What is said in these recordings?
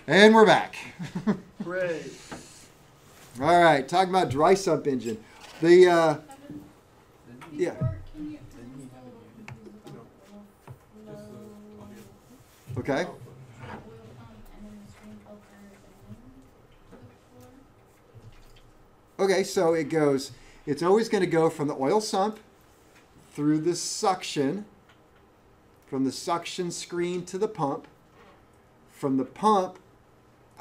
And we're back. Hooray. All right, talking about dry sump engine. The yeah. Okay. Okay, so it goes. It's always going to go from the oil sump through the suction, from the suction screen to the pump, from the pump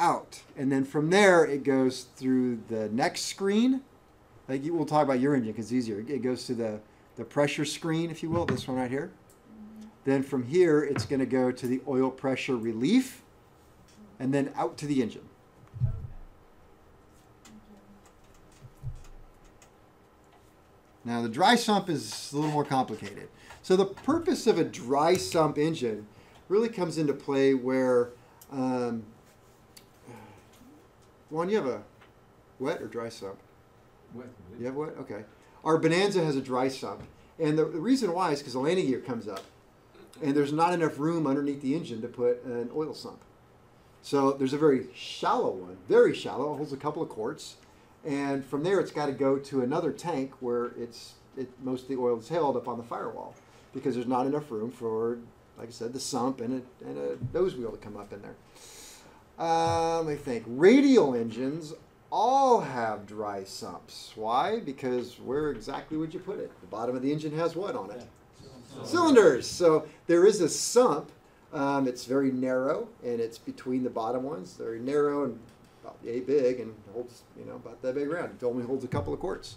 out, and then from there it goes through the next screen. Like we'll talk about your engine because it's easier. It goes to the pressure screen, if you will, this one right here. Then from here it's going to go to the oil pressure relief, and then out to the engine. Now the dry sump is a little more complicated. So the purpose of a dry sump engine really comes into play where, Juan, you have a wet or dry sump? Wet. You have wet? Okay. Our Bonanza has a dry sump. And the reason why is because the landing gear comes up and there's not enough room underneath the engine to put an oil sump. So there's a very shallow one, very shallow, it holds a couple of quarts. And from there it's got to go to another tank where most of the oil is held up on the firewall because there's not enough room for, like I said, the sump and a nose wheel to come up in there. Let me think. Radial engines all have dry sumps. Why? Because where exactly would you put it? The bottom of the engine has what on it? Cylinders. So there is a sump. It's very narrow, and it's between the bottom ones. Very narrow and about yay big, and holds about that big around. It only holds a couple of quarts.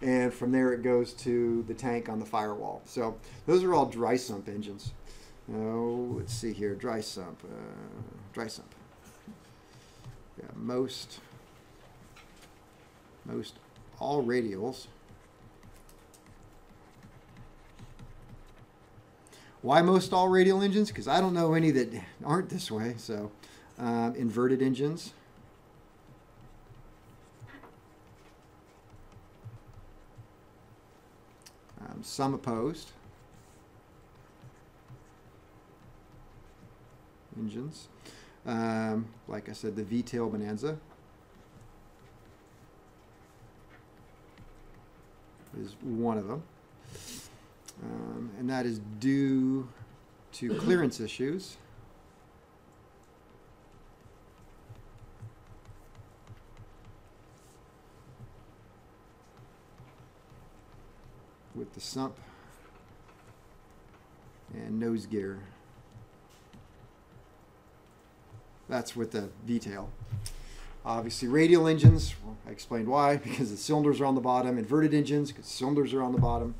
And from there it goes to the tank on the firewall. So those are all dry sump engines. Let's see here. Dry sump. Dry sump. Yeah, most all radials. Why most all radial engines? Because I don't know any that aren't this way. So inverted engines. Some opposed. Engines. Like I said, the V-tail Bonanza is one of them. And that is due to clearance issues. With the sump and nose gear. That's with the V-tail. Obviously, radial engines, well, I explained why, because the cylinders are on the bottom. Inverted engines, because cylinders are on the bottom.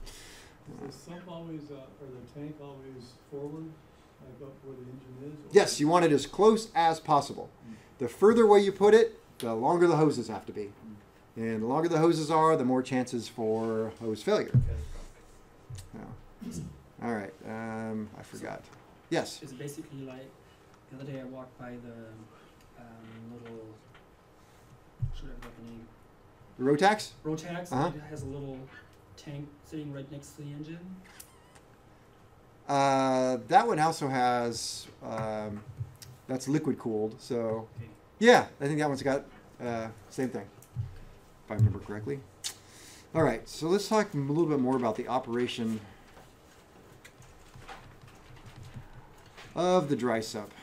Is the sump always, or the tank always forward, like up where the engine is? Or Yes, you want it as close as possible. The further away you put it, the longer the hoses have to be. And the longer the hoses are, the more chances for hose failure. All right, I forgot. Yes? It's basically like, the other day I walked by the little, should have got the name? The Rotax? Rotax. Uh-huh. It has a little tank sitting right next to the engine. That one also has, that's liquid cooled. So, Okay. yeah, I think that one's got same thing, if I remember correctly. All right, so let's talk a little bit more about the operation of the dry sump.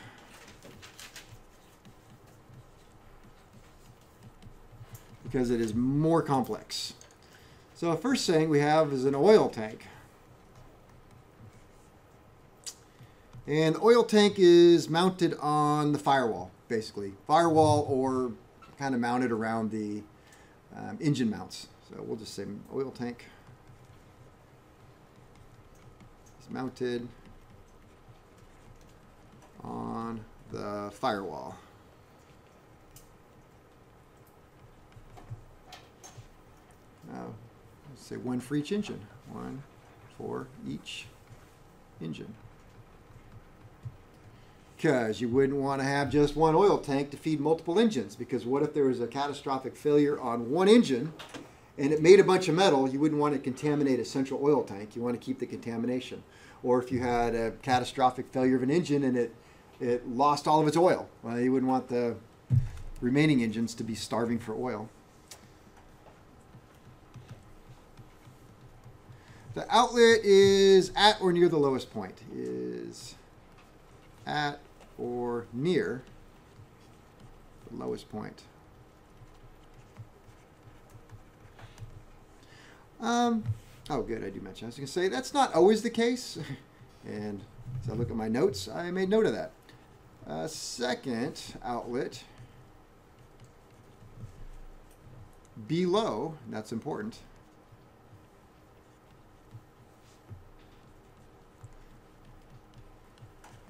Because it is more complex. So the first thing we have is an oil tank. And the oil tank is mounted on the firewall, basically. Firewall or kind of mounted around the engine mounts. So we'll just say oil tank is mounted on the firewall. Now, let's say one for each engine. One for each engine. Because you wouldn't want to have just one oil tank to feed multiple engines, because what if there was a catastrophic failure on one engine and it made a bunch of metal? You wouldn't want to contaminate a central oil tank. You want to keep the contamination. Or if you had a catastrophic failure of an engine and it it lost all of its oil. Well, you wouldn't want the remaining engines to be starving for oil. The outlet is at or near the lowest point. Is at or near the lowest point. Oh, good. I do mention. I was going to say that's not always the case. And as I look at my notes, I made note of that. Second outlet below, that's important.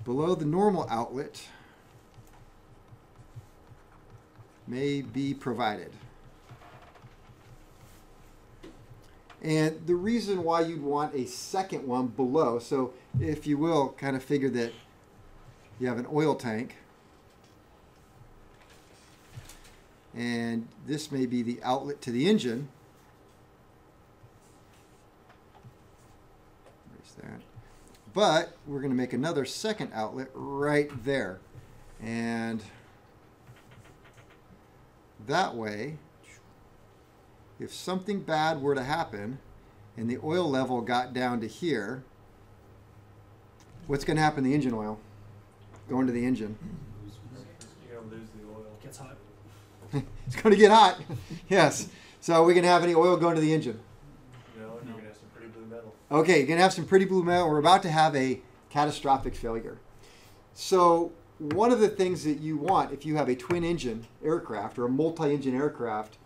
Below the normal outlet may be provided. And the reason why you'd want a second one below, so if you will, kind of figure that you have an oil tank, and this may be the outlet to the engine. Erase that. But we're going to make another second outlet right there. And that way, if something bad were to happen and the oil level got down to here, what's going to happen to the engine oil? Going to the engine. You're going to lose the oil. Gets hot. It's going to get hot. Yes. So we can have any oil going to the engine. No, and you're going to have some pretty blue metal. Okay, you're going to have some pretty blue metal. We're about to have a catastrophic failure. So one of the things that you want if you have a twin engine aircraft or a multi-engine aircraft,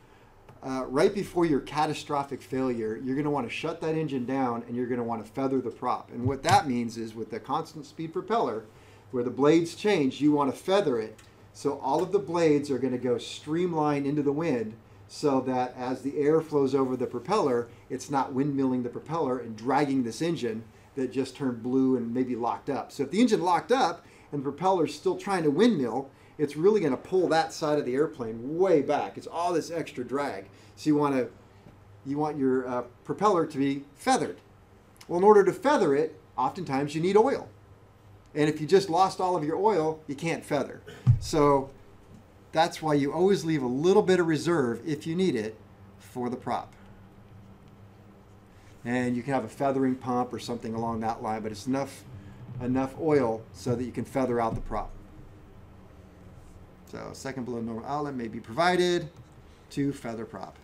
right before your catastrophic failure, you're going to want to shut that engine down and you're going to want to feather the prop. And what that means is with the constant speed propeller, where the blades change, you want to feather it. So all of the blades are going to go streamline into the wind so that as the air flows over the propeller, it's not windmilling the propeller and dragging this engine that just turned blue and maybe locked up. So if the engine locked up and the propeller's still trying to windmill, it's really going to pull that side of the airplane way back. It's all this extra drag. So you want your propeller to be feathered. Well, in order to feather it, oftentimes you need oil. And if you just lost all of your oil, you can't feather. So that's why you always leave a little bit of reserve, if you need it, for the prop. And you can have a feathering pump or something along that line, but it's enough oil so that you can feather out the prop. So second below normal outlet may be provided to feather prop.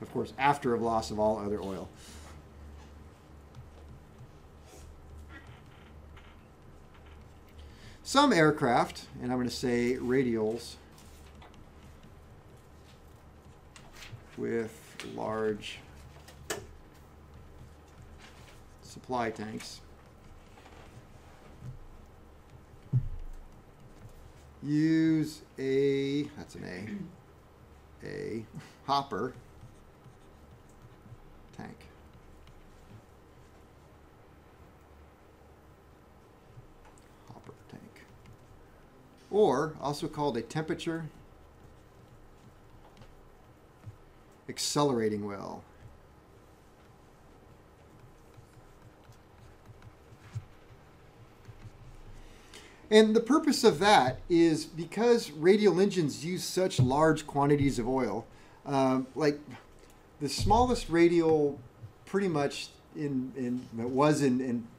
Of course, after a loss of all other oil. Some aircraft, and I'm going to say radials with large supply tanks, use that's an A hopper tank. Hopper tank. Or also called a temperature accelerating well. And the purpose of that is because radial engines use such large quantities of oil, like the smallest radial pretty much in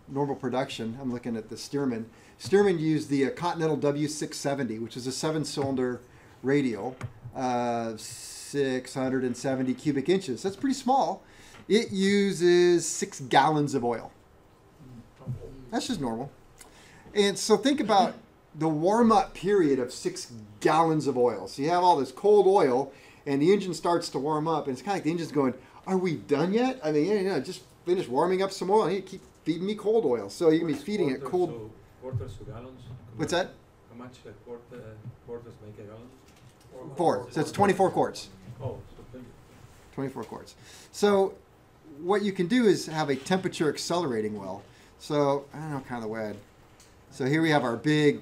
normal production. I'm looking at the Stearman. Stearman used the Continental W670, which is a 7-cylinder radial, 670 cubic inches. That's pretty small. It uses 6 gallons of oil. That's just normal. And so think about the warm-up period of 6 gallons of oil. So you have all this cold oil, and the engine starts to warm up, and it's kind of like the engine's going, are we done yet? I mean, just finished warming up some oil, and you keep feeding me cold oil. So you're going to be feeding it cold. Quarters to gallons. What's that? How much quarters make a gallon? 4. So it's 24 quarts. Oh, so 24 quarts. So what you can do is have a temperature accelerating well. So I don't know kind of the way So here we have our big